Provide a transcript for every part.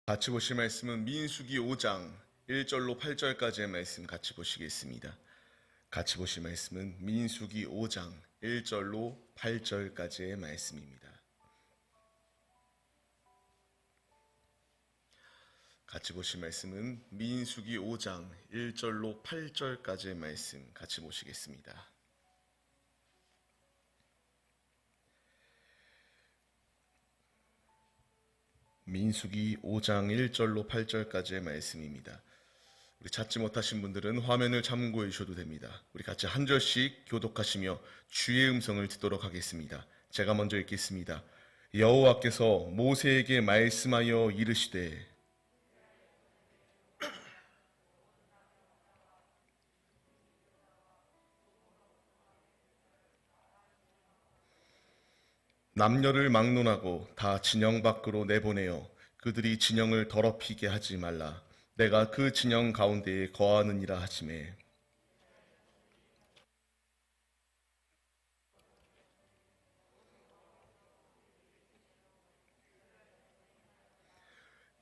같이 보실 말씀은 민수기 5장 1절로 8절까지의 말씀 같이 보시겠습니다. 같이 보실 말씀은 민수기 5장 1절로 8절까지의 말씀입니다. 같이 보실 말씀은 민수기 5장 1절로 8절까지의 말씀 같이 보시겠습니다. 민수기 5장 1절로 8절까지의 말씀입니다. 우리 찾지 못하신 분들은 화면을 참고해 주셔도 됩니다. 우리 같이 한 절씩 교독하시며 주의 음성을 듣도록 하겠습니다. 제가 먼저 읽겠습니다. 여호와께서 모세에게 말씀하여 이르시되 남녀를 막론하고 다 진영 밖으로 내보내어 그들이 진영을 더럽히게 하지 말라. 내가 그 진영 가운데에 거하느니라 하시매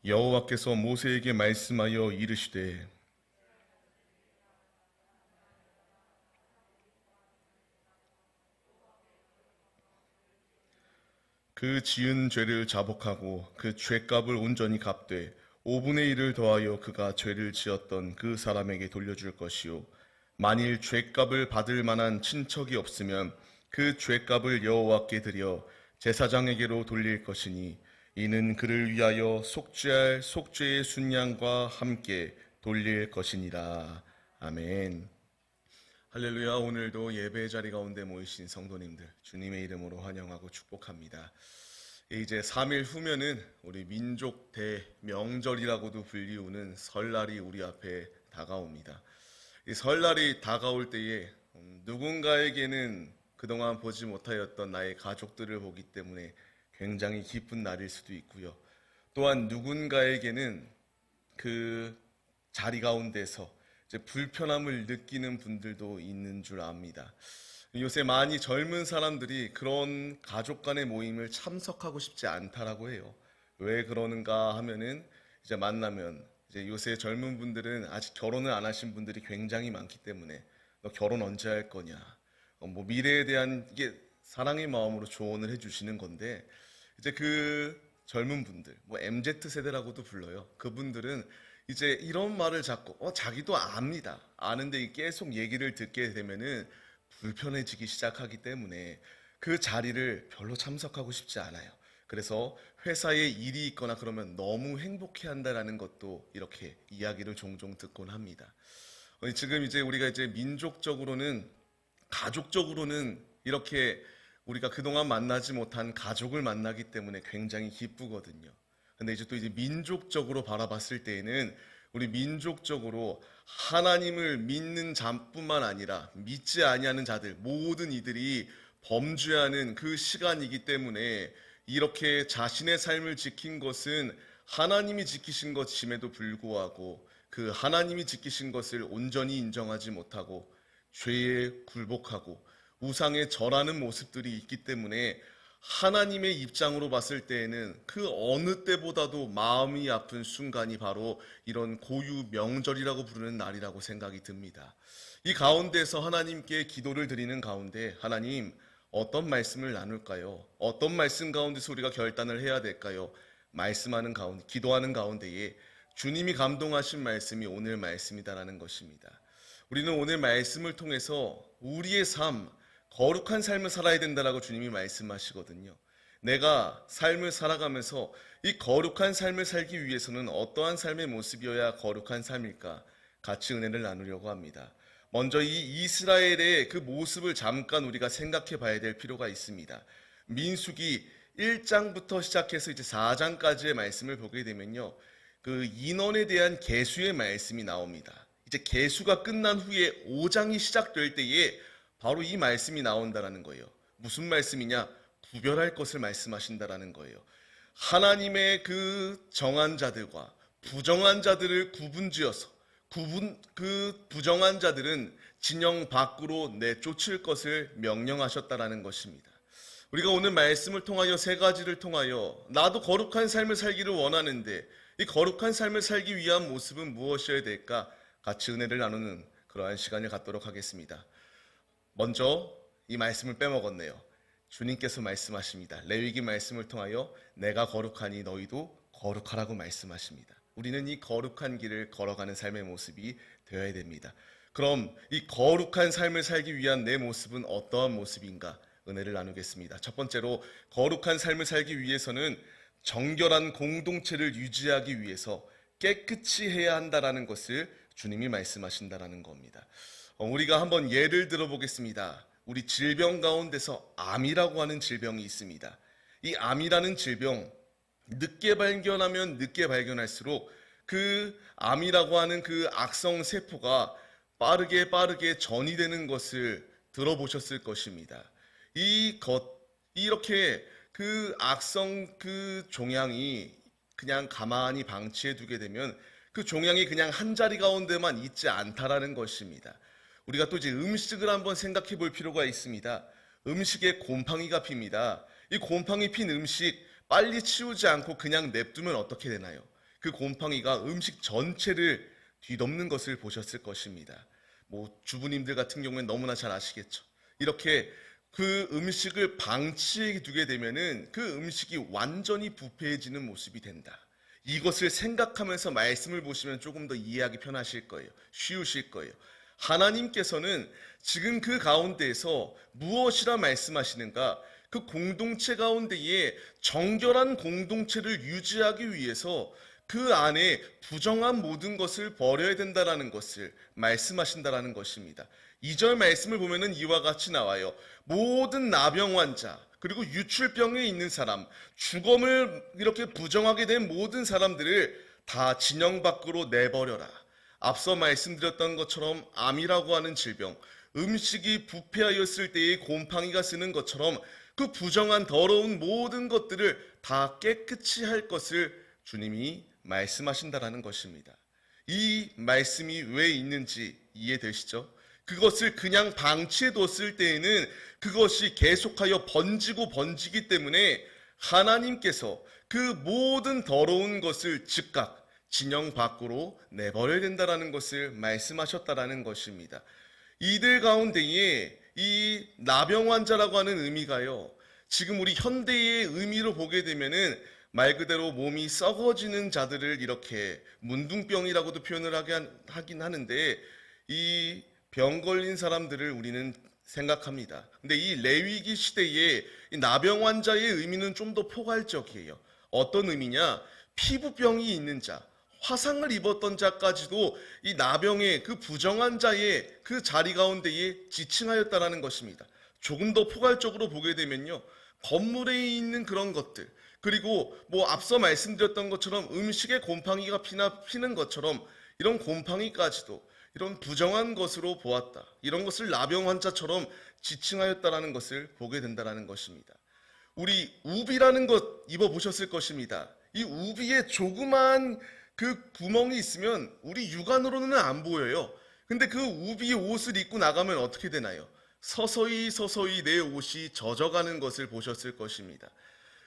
여호와께서 모세에게 말씀하여 이르시되 그 지은 죄를 자복하고 그 죄값을 온전히 갚되 5분의 1을 더하여 그가 죄를 지었던 그 사람에게 돌려줄 것이요 만일 죄값을 받을 만한 친척이 없으면 그 죄값을 여호와께 드려 제사장에게로 돌릴 것이니 이는 그를 위하여 속죄할 속죄의 순양과 함께 돌릴 것이니라. 아멘. 할렐루야. 오늘도 예배 자리 가운데 모이신 성도님들 주님의 이름으로 환영하고 축복합니다. 이제 3일 후면은 우리 민족 대명절이라고도 불리우는 설날이 우리 앞에 다가옵니다. 이 설날이 다가올 때에 누군가에게는 그동안 보지 못하였던 나의 가족들을 보기 때문에 굉장히 기쁜 날일 수도 있고요. 또한 누군가에게는 그 자리 가운데서 이제 불편함을 느끼는 분들도 있는 줄 압니다. 요새 많이 젊은 사람들이 그런 가족 간의 모임을 참석하고 싶지 않다라고 해요. 왜 그러는가 하면은 이제 만나면 이제 요새 젊은 분들은 아직 결혼을 안 하신 분들이 굉장히 많기 때문에 너 결혼 언제 할 거냐, 뭐 미래에 대한 이게 사랑의 마음으로 조언을 해주시는 건데 이제 그 젊은 분들, 뭐 MZ 세대라고도 불러요. 그분들은 이제 이런 말을 자꾸 자기도 압니다. 아는데 계속 얘기를 듣게 되면은 불편해지기 시작하기 때문에 그 자리를 별로 참석하고 싶지 않아요. 그래서 회사에 일이 있거나 그러면 너무 행복해한다라는 것도 이렇게 이야기를 종종 듣곤 합니다. 지금 이제 우리가 이제 민족적으로는 가족적으로는 이렇게 우리가 그동안 만나지 못한 가족을 만나기 때문에 굉장히 기쁘거든요. 근데 이제 또 이제 민족적으로 바라봤을 때에는 우리 민족적으로 하나님을 믿는 자뿐만 아니라 믿지 아니하는 자들 모든 이들이 범죄하는 그 시간이기 때문에 이렇게 자신의 삶을 지킨 것은 하나님이 지키신 것임에도 불구하고 그 하나님이 지키신 것을 온전히 인정하지 못하고 죄에 굴복하고 우상에 절하는 모습들이 있기 때문에 하나님의 입장으로 봤을 때에는 그 어느 때보다도 마음이 아픈 순간이 바로 이런 고유 명절이라고 부르는 날이라고 생각이 듭니다. 이 가운데서 하나님께 기도를 드리는 가운데 하나님 어떤 말씀을 나눌까요? 어떤 말씀 가운데서 우리가 결단을 해야 될까요? 말씀하는 가운데, 기도하는 가운데에 주님이 감동하신 말씀이 오늘 말씀이다라는 것입니다. 우리는 오늘 말씀을 통해서 우리의 삶, 거룩한 삶을 살아야 된다라고 주님이 말씀하시거든요. 내가 삶을 살아가면서 이 거룩한 삶을 살기 위해서는 어떠한 삶의 모습이어야 거룩한 삶일까? 같이 은혜를 나누려고 합니다. 먼저 이 이스라엘의 그 모습을 잠깐 우리가 생각해 봐야 될 필요가 있습니다. 민수기 1장부터 시작해서 이제 4장까지의 말씀을 보게 되면요. 그 인원에 대한 계수의 말씀이 나옵니다. 이제 계수가 끝난 후에 5장이 시작될 때에 바로 이 말씀이 나온다라는 거예요. 무슨 말씀이냐? 구별할 것을 말씀하신다라는 거예요. 하나님의 그 정한 자들과 부정한 자들을 구분지어서 그 부정한 자들은 진영 밖으로 내쫓을 것을 명령하셨다라는 것입니다. 우리가 오늘 말씀을 통하여 세 가지를 통하여 나도 거룩한 삶을 살기를 원하는데 이 거룩한 삶을 살기 위한 모습은 무엇이어야 될까? 같이 은혜를 나누는 그러한 시간을 갖도록 하겠습니다. 먼저 이 말씀을 빼먹었네요. 주님께서 말씀하십니다. 레위기 말씀을 통하여 내가 거룩하니 너희도 거룩하라고 말씀하십니다. 우리는 이 거룩한 길을 걸어가는 삶의 모습이 되어야 됩니다. 그럼 이 거룩한 삶을 살기 위한 내 모습은 어떠한 모습인가? 은혜를 나누겠습니다. 첫 번째로 거룩한 삶을 살기 위해서는 정결한 공동체를 유지하기 위해서 깨끗이 해야 한다라는 것을 주님이 말씀하신다라는 겁니다. 우리가 한번 예를 들어보겠습니다. 우리 질병 가운데서 암이라고 하는 질병이 있습니다. 이 암이라는 질병, 늦게 발견하면 늦게 발견할수록 그 암이라고 하는 그 악성 세포가 빠르게 전이 되는 것을 들어보셨을 것입니다. 이렇게 그 악성 그 종양이 그냥 가만히 방치해 두게 되면 그 종양이 그냥 한 자리 가운데만 있지 않다라는 것입니다. 우리가 또 이제 음식을 한번 생각해 볼 필요가 있습니다. 음식에 곰팡이가 핍니다. 이 곰팡이 핀 음식 빨리 치우지 않고 그냥 냅두면 어떻게 되나요? 그 곰팡이가 음식 전체를 뒤덮는 것을 보셨을 것입니다. 주부님들 같은 경우는 너무나 잘 아시겠죠. 이렇게 그 음식을 방치해 두게 되면은 그 음식이 완전히 부패해지는 모습이 된다. 이것을 생각하면서 말씀을 보시면 조금 더 이해하기 편하실 거예요. 쉬우실 거예요. 하나님께서는 지금 그 가운데에서 무엇이라 말씀하시는가? 그 공동체 가운데에 정결한 공동체를 유지하기 위해서 그 안에 부정한 모든 것을 버려야 된다라는 것을 말씀하신다라는 것입니다. 2절 말씀을 보면은 이와 같이 나와요. 모든 나병 환자, 그리고 유출병에 있는 사람, 주검을 이렇게 부정하게 된 모든 사람들을 다 진영 밖으로 내버려라. 앞서 말씀드렸던 것처럼 암이라고 하는 질병, 음식이 부패하였을 때의 곰팡이가 쓰는 것처럼 그 부정한 더러운 모든 것들을 다 깨끗이 할 것을 주님이 말씀하신다라는 것입니다. 이 말씀이 왜 있는지 이해되시죠? 그것을 그냥 방치해 뒀을 때에는 그것이 계속하여 번지기 때문에 하나님께서 그 모든 더러운 것을 즉각 진영 밖으로 내버려야 된다라는 것을 말씀하셨다라는 것입니다. 이들 가운데에 이 나병 환자라고 하는 의미가요, 지금 우리 현대의 의미로 보게 되면은 말 그대로 몸이 썩어지는 자들을 이렇게 문둥병이라고도 표현을 하긴 하는데, 이 병 걸린 사람들을 우리는 생각합니다. 근데 이 레위기 시대에 이 나병 환자의 의미는 좀 더 포괄적이에요. 어떤 의미냐? 피부병이 있는 자, 화상을 입었던 자까지도 이 나병의 그 부정한 자의 그 자리 가운데에 지칭하였다라는 것입니다. 조금 더 포괄적으로 보게 되면요, 건물에 있는 그런 것들, 그리고 앞서 말씀드렸던 것처럼 음식에 곰팡이가 피는 것처럼 이런 곰팡이까지도 이런 부정한 것으로 보았다. 이런 것을 나병 환자처럼 지칭하였다라는 것을 보게 된다라는 것입니다. 우리 우비라는 것 입어보셨을 것입니다. 이 우비에 조그만 그 구멍이 있으면 우리 육안으로는 안 보여요. 근데 그 우비 옷을 입고 나가면 어떻게 되나요? 서서히 내 옷이 젖어가는 것을 보셨을 것입니다.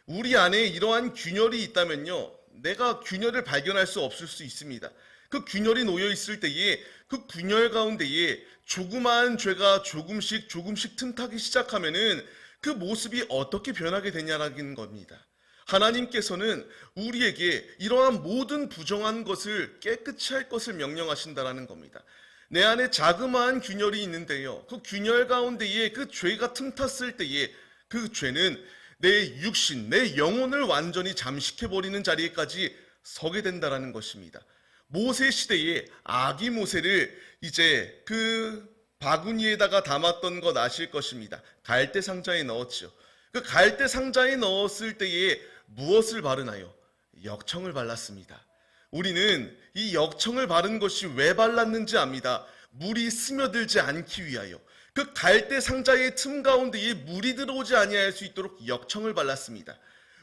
우리 안에 이러한 균열이 있다면요, 내가 균열을 발견할 수 없을 수 있습니다. 그 균열이 놓여 있을 때에 그 균열 가운데에 조그마한 죄가 조금씩 틈타기 시작하면은 그 모습이 어떻게 변하게 되냐라는 겁니다. 하나님께서는 우리에게 이러한 모든 부정한 것을 깨끗이 할 것을 명령하신다라는 겁니다. 내 안에 자그마한 균열이 있는데요, 그 균열 가운데에 그 죄가 틈탔을 때에 그 죄는 내 육신, 내 영혼을 완전히 잠식해버리는 자리에까지 서게 된다라는 것입니다. 모세 시대에 아기 모세를 이제 그 바구니에다가 담았던 것 아실 것입니다. 갈대 상자에 넣었죠. 그 갈대 상자에 넣었을 때에 무엇을 바르나요? 역청을 발랐습니다. 우리는 이 역청을 바른 것이 왜 발랐는지 압니다. 물이 스며들지 않기 위하여. 그 갈대 상자의 틈 가운데에 물이 들어오지 아니할 수 있도록 역청을 발랐습니다.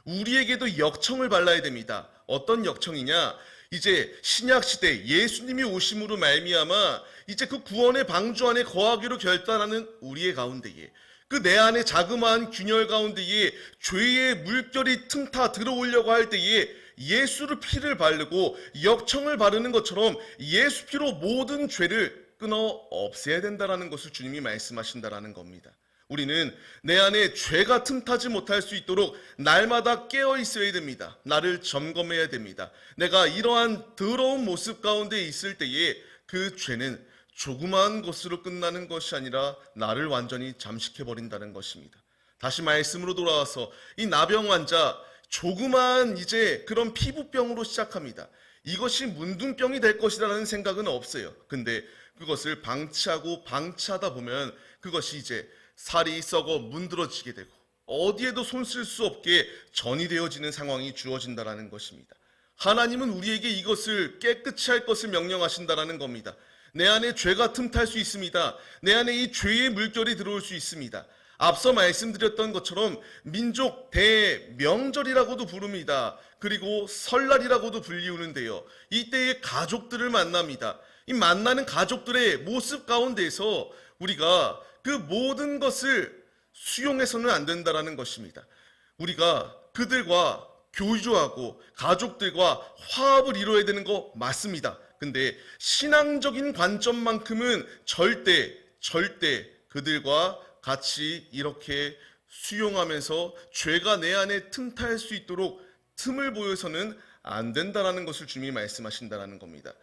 우리에게도 역청을 발라야 됩니다. 어떤 역청이냐? 이제 신약 시대 예수님이 오심으로 말미암아 이제 그 구원의 방주 안에 거하기로 결단하는 우리의 가운데에 그 내 안에 자그마한 균열 가운데에 죄의 물결이 틈타 들어오려고 할 때에 예수의 피를 바르고 역청을 바르는 것처럼 예수 피로 모든 죄를 끊어 없애야 된다라는 것을 주님이 말씀하신다라는 겁니다. 우리는 내 안에 죄가 틈타지 못할 수 있도록 날마다 깨어 있어야 됩니다. 나를 점검해야 됩니다. 내가 이러한 더러운 모습 가운데 있을 때에 그 죄는 조그마한 것으로 끝나는 것이 아니라 나를 완전히 잠식해버린다는 것입니다. 다시 말씀으로 돌아와서 이 나병 환자, 조그마한 이제 그런 피부병으로 시작합니다. 이것이 문둥병이 될 것이라는 생각은 없어요. 근데 그것을 방치하다 보면 그것이 이제 살이 썩어 문드러지게 되고 어디에도 손 쓸 수 없게 전이 되어지는 상황이 주어진다라는 것입니다. 하나님은 우리에게 이것을 깨끗이 할 것을 명령하신다라는 겁니다. 내 안에 죄가 틈탈 수 있습니다. 내 안에 이 죄의 물결이 들어올 수 있습니다. 앞서 말씀드렸던 것처럼 민족 대명절이라고도 부릅니다. 그리고 설날이라고도 불리우는데요. 이때의 가족들을 만납니다. 이 만나는 가족들의 모습 가운데서 우리가 그 모든 것을 수용해서는 안 된다라는 것입니다. 우리가 그들과 교류하고 가족들과 화합을 이루어야 되는 거 맞습니다. 근데 신앙적인 관점만큼은 절대 그들과 같이 이렇게 수용하면서 죄가 내 안에 틈탈 수 있도록 틈을 보여서는 안 된다라는 것을 주님이 말씀하신다라는 겁니다.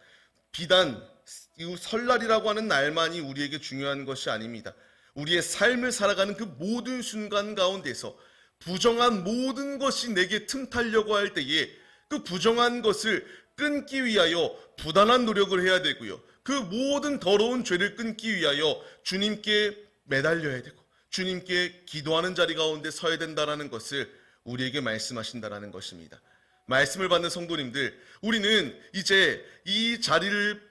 비단 이 설날이라고 하는 날만이 우리에게 중요한 것이 아닙니다. 우리의 삶을 살아가는 그 모든 순간 가운데서 부정한 모든 것이 내게 틈타려고 할 때에 그 부정한 것을 끊기 위하여 부단한 노력을 해야 되고요. 그 모든 더러운 죄를 끊기 위하여 주님께 매달려야 되고 주님께 기도하는 자리 가운데 서야 된다는 것을 우리에게 말씀하신다는 것입니다. 말씀을 받는 성도님들, 우리는 이제 이 자리를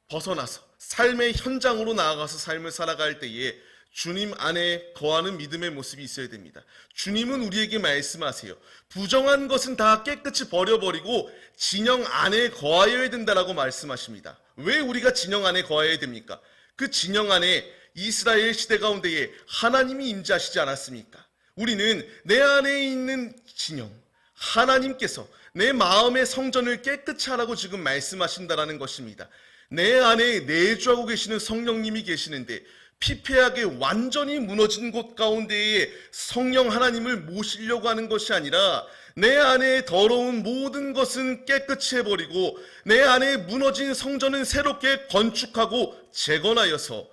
벗어나서 삶의 현장으로 나아가서 삶을 살아갈 때에 주님 안에 거하는 믿음의 모습이 있어야 됩니다. 주님은 우리에게 말씀하세요. 부정한 것은 다 깨끗이 버려버리고 진영 안에 거하여야 된다라고 말씀하십니다. 왜 우리가 진영 안에 거하여야 됩니까? 그 진영 안에 이스라엘 시대 가운데에 하나님이 임재하시지 않았습니까? 우리는 내 안에 있는 진영, 하나님께서 내 마음의 성전을 깨끗이 하라고 지금 말씀하신다라는 것입니다. 내 안에 내주하고 계시는 성령님이 계시는데 피폐하게 완전히 무너진 곳 가운데에 성령 하나님을 모시려고 하는 것이 아니라 내 안에 더러운 모든 것은 깨끗이 해버리고 내 안에 무너진 성전은 새롭게 건축하고 재건하여서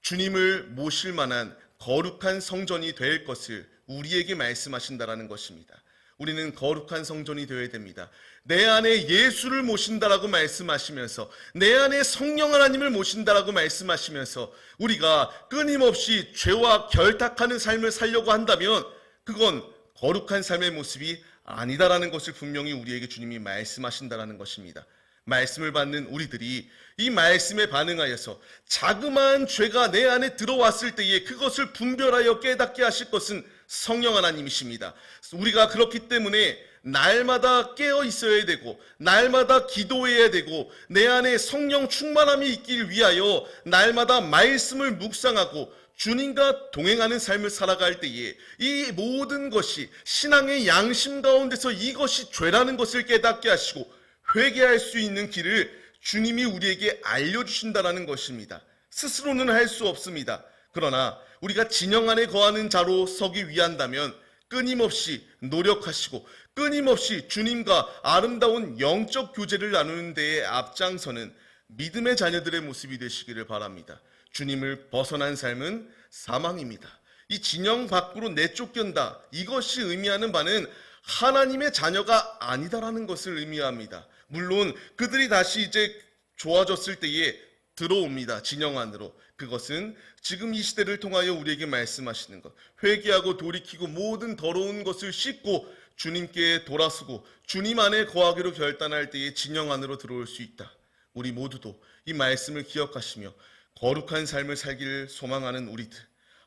주님을 모실 만한 거룩한 성전이 될 것을 우리에게 말씀하신다라는 것입니다. 우리는 거룩한 성전이 되어야 됩니다. 내 안에 예수를 모신다라고 말씀하시면서 내 안에 성령 하나님을 모신다라고 말씀하시면서 우리가 끊임없이 죄와 결탁하는 삶을 살려고 한다면 그건 거룩한 삶의 모습이 아니다라는 것을 분명히 우리에게 주님이 말씀하신다라는 것입니다. 말씀을 받는 우리들이 이 말씀에 반응하여서 자그마한 죄가 내 안에 들어왔을 때에 그것을 분별하여 깨닫게 하실 것은 성령 하나님이십니다. 우리가 그렇기 때문에 날마다 깨어 있어야 되고 날마다 기도해야 되고 내 안에 성령 충만함이 있길 위하여 날마다 말씀을 묵상하고 주님과 동행하는 삶을 살아갈 때에 이 모든 것이 신앙의 양심 가운데서 이것이 죄라는 것을 깨닫게 하시고 회개할 수 있는 길을 주님이 우리에게 알려주신다는 것입니다. 스스로는 할 수 없습니다. 그러나 우리가 진영 안에 거하는 자로 서기 위한다면 끊임없이 노력하시고 끊임없이 주님과 아름다운 영적 교제를 나누는 데에 앞장서는 믿음의 자녀들의 모습이 되시기를 바랍니다. 주님을 벗어난 삶은 사망입니다. 이 진영 밖으로 내쫓긴다. 이것이 의미하는 바는 하나님의 자녀가 아니다라는 것을 의미합니다. 물론 그들이 다시 이제 좋아졌을 때에 들어옵니다. 진영 안으로. 그것은 지금 이 시대를 통하여 우리에게 말씀하시는 것. 회개하고 돌이키고 모든 더러운 것을 씻고 주님께 돌아서고 주님 안에 거하기로 결단할 때에 진영 안으로 들어올 수 있다. 우리 모두도 이 말씀을 기억하시며 거룩한 삶을 살기를 소망하는 우리들,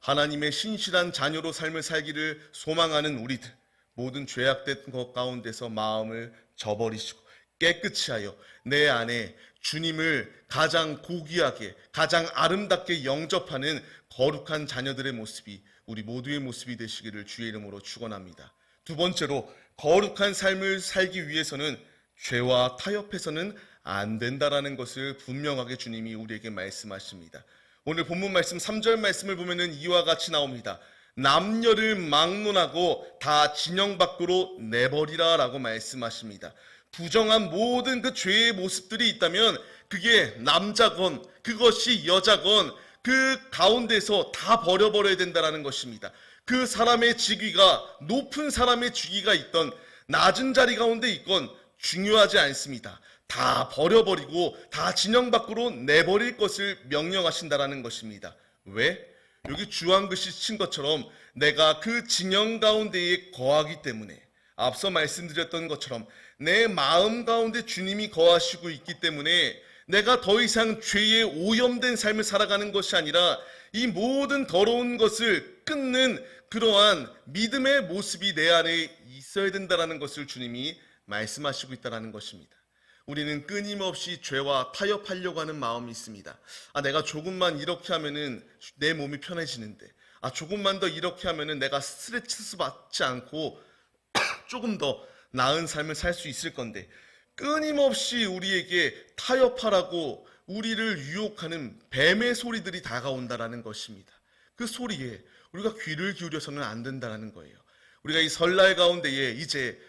하나님의 신실한 자녀로 삶을 살기를 소망하는 우리들, 모든 죄악된 것 가운데서 마음을 저버리시고 깨끗이 하여 내 안에 주님을 가장 고귀하게 가장 아름답게 영접하는 거룩한 자녀들의 모습이 우리 모두의 모습이 되시기를 주의 이름으로 축원합니다. 두 번째로 거룩한 삶을 살기 위해서는 죄와 타협해서는 안 된다라는 것을 분명하게 주님이 우리에게 말씀하십니다. 오늘 본문 말씀 3절 말씀을 보면은 이와 같이 나옵니다. 남녀를 막론하고 다 진영 밖으로 내버리라 라고 말씀하십니다. 부정한 모든 그 죄의 모습들이 있다면 그게 남자건 그것이 여자건 그 가운데서 다 버려버려야 된다는 것입니다. 그 사람의 직위가 높은 사람의 직위가 있던 낮은 자리 가운데 있건 중요하지 않습니다. 다 버려버리고 다 진영 밖으로 내버릴 것을 명령하신다라는 것입니다. 왜? 여기 주황글씨 친 것처럼 내가 그 진영 가운데에 거하기 때문에, 앞서 말씀드렸던 것처럼 내 마음 가운데 주님이 거하시고 있기 때문에 내가 더 이상 죄에 오염된 삶을 살아가는 것이 아니라 이 모든 더러운 것을 끊는 그러한 믿음의 모습이 내 안에 있어야 된다는 것을 주님이 말씀하시고 있다는 것입니다. 우리는 끊임없이 죄와 타협하려고 하는 마음이 있습니다. 내가 조금만 이렇게 하면은 내 몸이 편해지는데, 조금만 더 이렇게 하면은 내가 스트레스 받지 않고 조금 더 나은 삶을 살 수 있을 건데, 끊임없이 우리에게 타협하라고 우리를 유혹하는 뱀의 소리들이 다가온다라는 것입니다. 그 소리에 우리가 귀를 기울여서는 안 된다는 거예요. 우리가 이 설날 가운데에 이제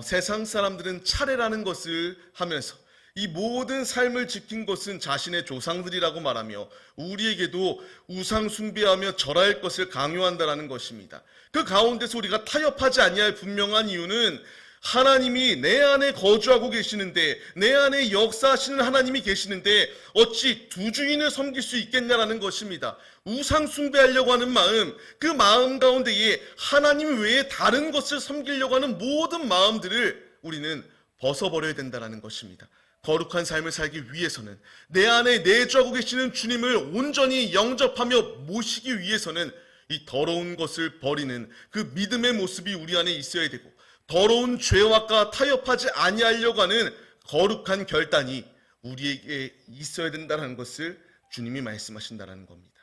세상 사람들은 차례라는 것을 하면서 이 모든 삶을 지킨 것은 자신의 조상들이라고 말하며 우리에게도 우상 숭배하며 절할 것을 강요한다라는 것입니다. 그 가운데서 우리가 타협하지 아니할 분명한 이유는 하나님이 내 안에 거주하고 계시는데, 내 안에 역사하시는 하나님이 계시는데 어찌 두 주인을 섬길 수 있겠냐라는 것입니다. 우상 숭배하려고 하는 마음, 그 마음 가운데에 하나님 외에 다른 것을 섬기려고 하는 모든 마음들을 우리는 벗어버려야 된다는 것입니다. 거룩한 삶을 살기 위해서는, 내 안에 내주하고 계시는 주님을 온전히 영접하며 모시기 위해서는 이 더러운 것을 버리는 그 믿음의 모습이 우리 안에 있어야 되고, 더러운 죄와 타협하지 아니하려고 하는 거룩한 결단이 우리에게 있어야 된다는 것을 주님이 말씀하신다는 겁니다.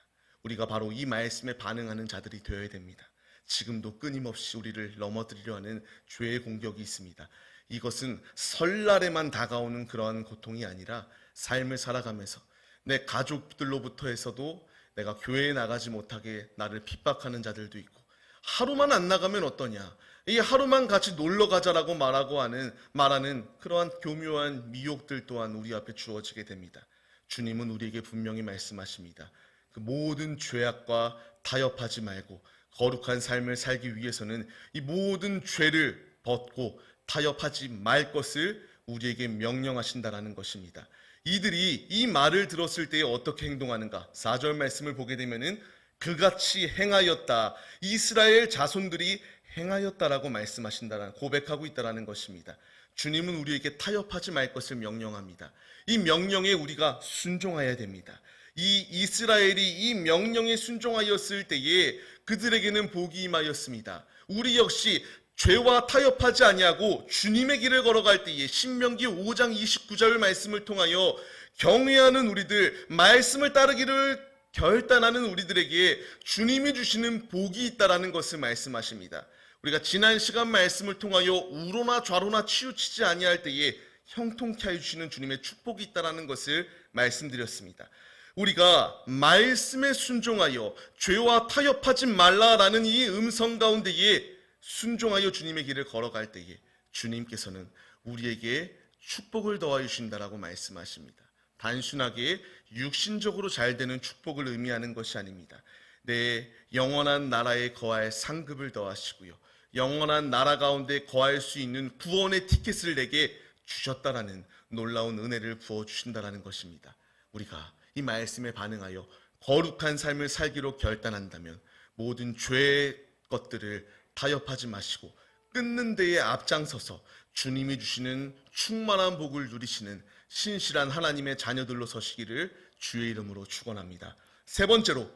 우리가 바로 이 말씀에 반응하는 자들이 되어야 됩니다. 지금도 끊임없이 우리를 넘어뜨리려 하는 죄의 공격이 있습니다. 이것은 설날에만 다가오는 그러한 고통이 아니라 삶을 살아가면서 내 가족들로부터 해서도 내가 교회에 나가지 못하게 나를 핍박하는 자들도 있고, 하루만 안 나가면 어떠냐, 이 하루만 같이 놀러 가자라고 말하는 그러한 교묘한 미혹들 또한 우리 앞에 주어지게 됩니다. 주님은 우리에게 분명히 말씀하십니다. 그 모든 죄악과 타협하지 말고 거룩한 삶을 살기 위해서는 이 모든 죄를 벗고 타협하지 말 것을 우리에게 명령하신다라는 것입니다. 이들이 이 말을 들었을 때에 어떻게 행동하는가? 4절 말씀을 보게 되면은 그같이 행하였다, 이스라엘 자손들이 행하였다라고 말씀하신다라는, 고백하고 있다라는 것입니다. 주님은 우리에게 타협하지 말 것을 명령합니다. 이 명령에 우리가 순종해야 됩니다. 이 이스라엘이 이 명령에 순종하였을 때에 그들에게는 복이 임하였습니다. 우리 역시 죄와 타협하지 아니하고 주님의 길을 걸어갈 때에 신명기 5장 29절 말씀을 통하여 경외하는 우리들, 말씀을 따르기를 결단하는 우리들에게 주님이 주시는 복이 있다라는 것을 말씀하십니다. 우리가 지난 시간 말씀을 통하여 우로나 좌로나 치우치지 아니할 때에 형통케 하여 주시는 주님의 축복이 있다라는 것을 말씀드렸습니다. 우리가 말씀에 순종하여 죄와 타협하지 말라라는 이 음성 가운데에 순종하여 주님의 길을 걸어갈 때에 주님께서는 우리에게 축복을 더하여 주신다라고 말씀하십니다. 단순하게 육신적으로 잘 되는 축복을 의미하는 것이 아닙니다. 내 영원한 나라에 거할 상급을 더하시고요, 영원한 나라 가운데 거할 수 있는 구원의 티켓을 내게 주셨다라는 놀라운 은혜를 부어주신다라는 것입니다. 우리가 이 말씀에 반응하여 거룩한 삶을 살기로 결단한다면 모든 죄의 것들을 타협하지 마시고 끊는 데에 앞장서서 주님이 주시는 충만한 복을 누리시는 신실한 하나님의 자녀들로 서시기를 주의 이름으로 축원합니다. 세 번째로,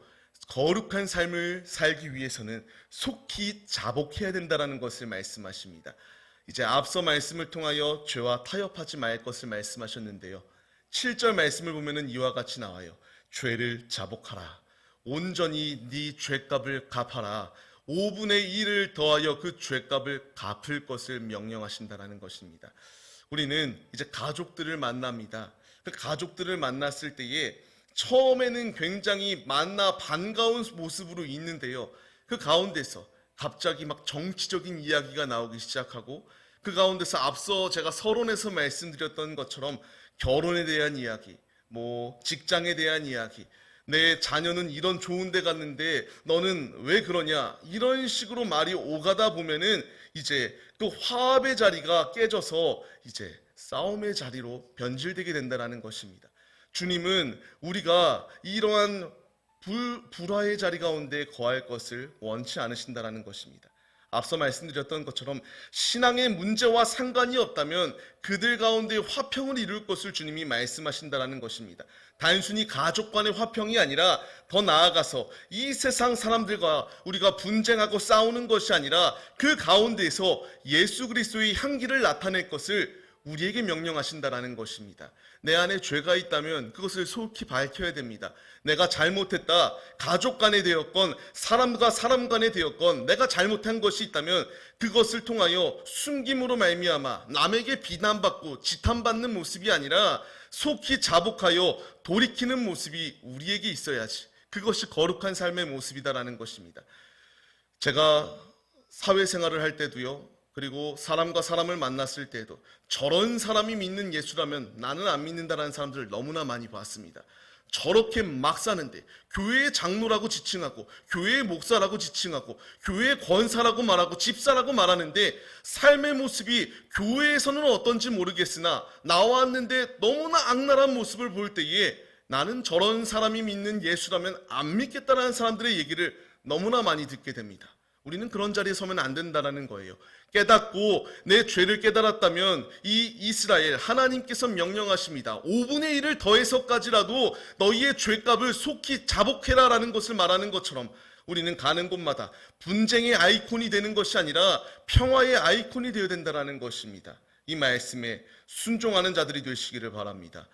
거룩한 삶을 살기 위해서는 속히 자복해야 된다는 것을 말씀하십니다. 이제 앞서 말씀을 통하여 죄와 타협하지 말 것을 말씀하셨는데요, 7절 말씀을 보면 이와 같이 나와요. 죄를 자복하라. 온전히 네 죄값을 갚아라. 5분의 1을 더하여 그 죄값을 갚을 것을 명령하신다라는 것입니다. 우리는 이제 가족들을 만납니다. 그 가족들을 만났을 때에 처음에는 굉장히 만나 반가운 모습으로 있는데요. 그 가운데서 갑자기 막 정치적인 이야기가 나오기 시작하고, 그 가운데서 앞서 제가 서론에서 말씀드렸던 것처럼 결혼에 대한 이야기, 뭐 직장에 대한 이야기, 내 자녀는 이런 좋은 데 갔는데 너는 왜 그러냐, 이런 식으로 말이 오가다 보면은 이제 그 화합의 자리가 깨져서 이제 싸움의 자리로 변질되게 된다는 것입니다. 주님은 우리가 이러한 불화의 자리 가운데 거할 것을 원치 않으신다라는 것입니다. 앞서 말씀드렸던 것처럼 신앙의 문제와 상관이 없다면 그들 가운데 화평을 이룰 것을 주님이 말씀하신다라는 것입니다. 단순히 가족 간의 화평이 아니라 더 나아가서 이 세상 사람들과 우리가 분쟁하고 싸우는 것이 아니라 그 가운데에서 예수 그리스도의 향기를 나타낼 것을 우리에게 명령하신다라는 것입니다. 내 안에 죄가 있다면 그것을 속히 밝혀야 됩니다. 내가 잘못했다, 가족 간에 되었건 사람과 사람 간에 되었건 내가 잘못한 것이 있다면 그것을 통하여 숨김으로 말미암아 남에게 비난받고 지탄받는 모습이 아니라 속히 자복하여 돌이키는 모습이 우리에게 있어야지, 그것이 거룩한 삶의 모습이다라는 것입니다. 제가 사회생활을 할 때도요, 그리고 사람과 사람을 만났을 때도 저런 사람이 믿는 예수라면 나는 안 믿는다라는 사람들을 너무나 많이 봤습니다. 저렇게 막 사는데 교회의 장로라고 지칭하고 교회의 목사라고 지칭하고 교회의 권사라고 말하고 집사라고 말하는데 삶의 모습이 교회에서는 어떤지 모르겠으나 나왔는데 너무나 악랄한 모습을 볼 때에 나는 저런 사람이 믿는 예수라면 안 믿겠다라는 사람들의 얘기를 너무나 많이 듣게 됩니다. 우리는 그런 자리에 서면 안 된다는 거예요. 깨닫고 내 죄를 깨달았다면 이 이스라엘 하나님께서 명령하십니다. 5분의 1을 더해서까지라도 너희의 죄값을 속히 자복해라라는 것을 말하는 것처럼 우리는 가는 곳마다 분쟁의 아이콘이 되는 것이 아니라 평화의 아이콘이 되어야 된다는 것입니다. 이 말씀에 순종하는 자들이 되시기를 바랍니다.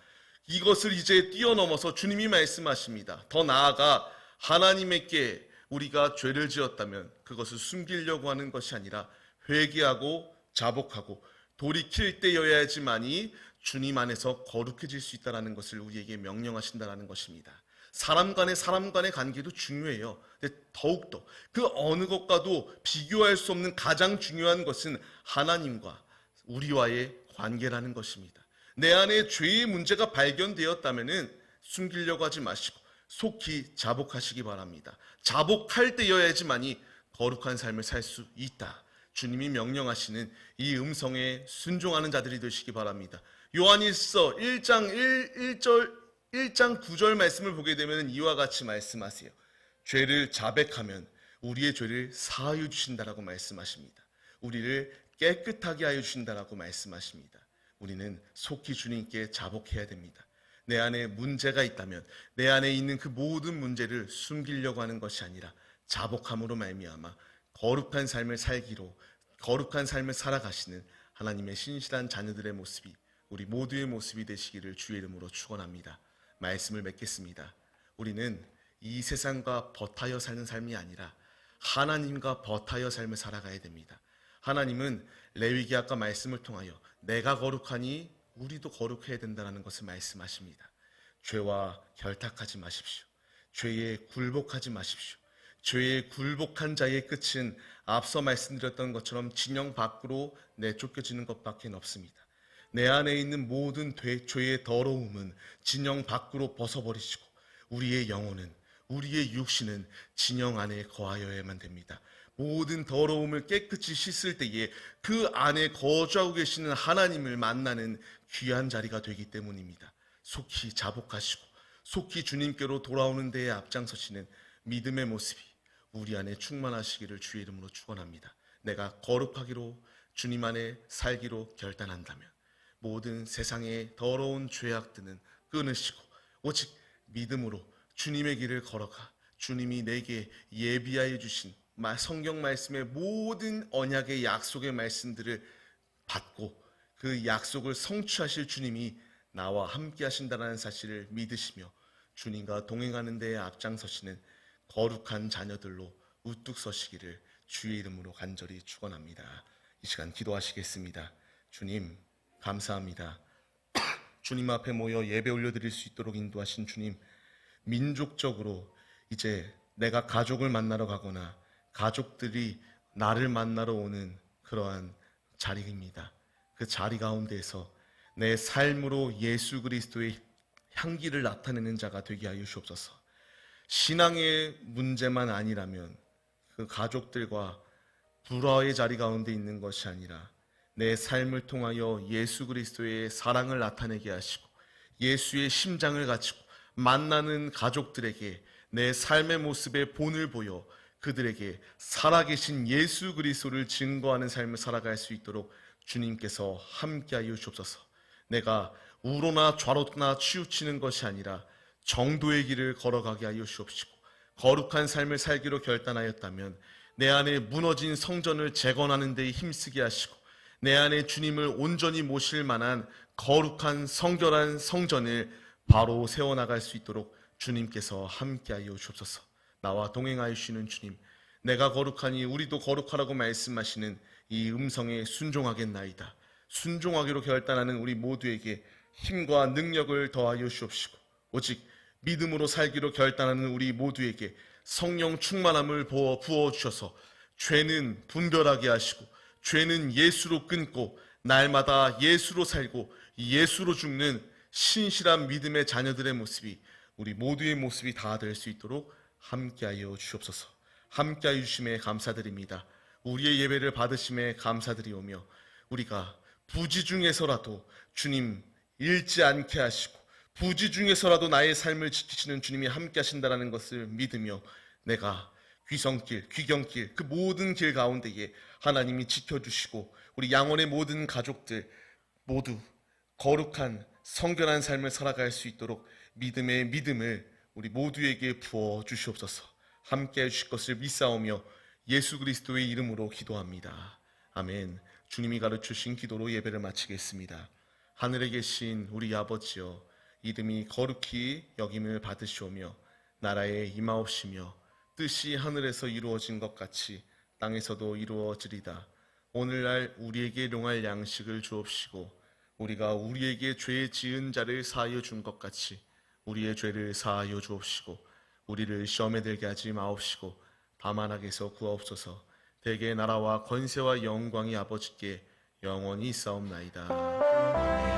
이것을 이제 뛰어넘어서 주님이 말씀하십니다. 더 나아가 하나님께 우리가 죄를 지었다면 그것을 숨기려고 하는 것이 아니라 회개하고 자복하고 돌이킬 때여야지만이 주님 안에서 거룩해질 수 있다는 것을 우리에게 명령하신다는 것입니다. 사람 간의 관계도 중요해요. 근데 더욱더 그 어느 것과도 비교할 수 없는 가장 중요한 것은 하나님과 우리와의 관계라는 것입니다. 내 안에 죄의 문제가 발견되었다면 숨기려고 하지 마시고 속히 자복하시기 바랍니다. 자복할 때여야지만이 거룩한 삶을 살 수 있다. 주님이 명령하시는 이 음성에 순종하는 자들이 되시기 바랍니다. 요한일서 1장 9절 말씀을 보게 되면 이와 같이 말씀하세요. 죄를 자백하면 우리의 죄를 사하여 주신다라고 말씀하십니다. 우리를 깨끗하게 하여 주신다라고 말씀하십니다. 우리는 속히 주님께 자복해야 됩니다. 내 안에 문제가 있다면 내 안에 있는 그 모든 문제를 숨기려고 하는 것이 아니라 자복함으로 말미암아 거룩한 삶을 살기로, 거룩한 삶을 살아가시는 하나님의 신실한 자녀들의 모습이 우리 모두의 모습이 되시기를 주의 이름으로 축원합니다. 말씀을 맺겠습니다. 우리는 이 세상과 버타여 사는 삶이 아니라 하나님과 버타여 삶을 살아가야 됩니다. 하나님은 레위기 아까 말씀을 통하여 내가 거룩하니 우리도 거룩해야 된다는 것을 말씀하십니다. 죄와 결탁하지 마십시오. 죄에 굴복하지 마십시오. 죄에 굴복한 자의 끝은 앞서 말씀드렸던 것처럼 진영 밖으로 내쫓겨지는 것밖에 없습니다. 내 안에 있는 모든 죄의 더러움은 진영 밖으로 벗어버리시고 우리의 영혼은, 우리의 육신은 진영 안에 거하여야만 됩니다. 모든 더러움을 깨끗이 씻을 때에 그 안에 거주하고 계시는 하나님을 만나는 귀한 자리가 되기 때문입니다. 속히 자복하시고 속히 주님께로 돌아오는 데에 앞장서시는 믿음의 모습이 우리 안에 충만하시기를 주의 이름으로 축원합니다. 내가 거룩하기로 주님 안에 살기로 결단한다면 모든 세상의 더러운 죄악들은 끊으시고 오직 믿음으로 주님의 길을 걸어가 주님이 내게 예비하여 주신 성경 말씀의 모든 언약의 약속의 말씀들을 받고 그 약속을 성취하실 주님이 나와 함께 하신다는 사실을 믿으시며 주님과 동행하는 데에 앞장서시는 거룩한 자녀들로 우뚝 서시기를 주의 이름으로 간절히 축원합니다. 이 시간 기도하시겠습니다. 주님 감사합니다. 주님 앞에 모여 예배 올려드릴 수 있도록 인도하신 주님, 민족적으로 이제 내가 가족을 만나러 가거나 가족들이 나를 만나러 오는 그러한 자리입니다. 그 자리 가운데에서 내 삶으로 예수 그리스도의 향기를 나타내는 자가 되게 하여 주옵소서. 신앙의 문제만 아니라면 그 가족들과 불화의 자리 가운데 있는 것이 아니라 내 삶을 통하여 예수 그리스도의 사랑을 나타내게 하시고 예수의 심장을 가지고 만나는 가족들에게 내 삶의 모습의 본을 보여 그들에게 살아계신 예수 그리스도를 증거하는 삶을 살아갈 수 있도록 주님께서 함께하여 주옵소서. 내가 우로나 좌로나 치우치는 것이 아니라 정도의 길을 걸어가게 하여 주옵시고, 거룩한 삶을 살기로 결단하였다면 내 안에 무너진 성전을 재건하는 데 힘쓰게 하시고 내 안에 주님을 온전히 모실 만한 거룩한 성결한 성전을 바로 세워나갈 수 있도록 주님께서 함께하여 주옵소서. 나와 동행하여 주시는 주님, 내가 거룩하니 우리도 거룩하라고 말씀하시는 이 음성에 순종하겠나이다. 순종하기로 결단하는 우리 모두에게 힘과 능력을 더하여 주옵시고 오직 믿음으로 살기로 결단하는 우리 모두에게 성령 충만함을 부어주셔서 죄는 분별하게 하시고 죄는 예수로 끊고 날마다 예수로 살고 예수로 죽는 신실한 믿음의 자녀들의 모습이 우리 모두의 모습이 다 될 수 있도록 함께하여 주옵소서. 함께하여 주심에 감사드립니다. 우리의 예배를 받으심에 감사드리오며 우리가 부지 중에서라도 주님 잃지 않게 하시고 부지 중에서라도 나의 삶을 지키시는 주님이 함께 하신다는 것을 믿으며 내가 귀성길, 귀경길 그 모든 길 가운데에 하나님이 지켜주시고 우리 양원의 모든 가족들 모두 거룩한 성결한 삶을 살아갈 수 있도록 믿음의 믿음을 우리 모두에게 부어 주시옵소서. 함께 해주실 것을 믿사오며 예수 그리스도의 이름으로 기도합니다. 아멘. 주님이 가르치신 기도로 예배를 마치겠습니다. 하늘에 계신 우리 아버지여, 이름이 거룩히 여김을 받으시오며 나라에 임하옵시며 뜻이 하늘에서 이루어진 것 같이 땅에서도 이루어지리다. 오늘날 우리에게 용할 양식을 주옵시고 우리가 우리에게 죄 지은 자를 사하여 준 것 같이 우리의 죄를 사하여 주옵시고 우리를 시험에 들게 하지 마옵시고 다만 악에서 구하옵소서. 대개 나라와 권세와 영광이 아버지께 영원히 있사옵나이다. 아멘.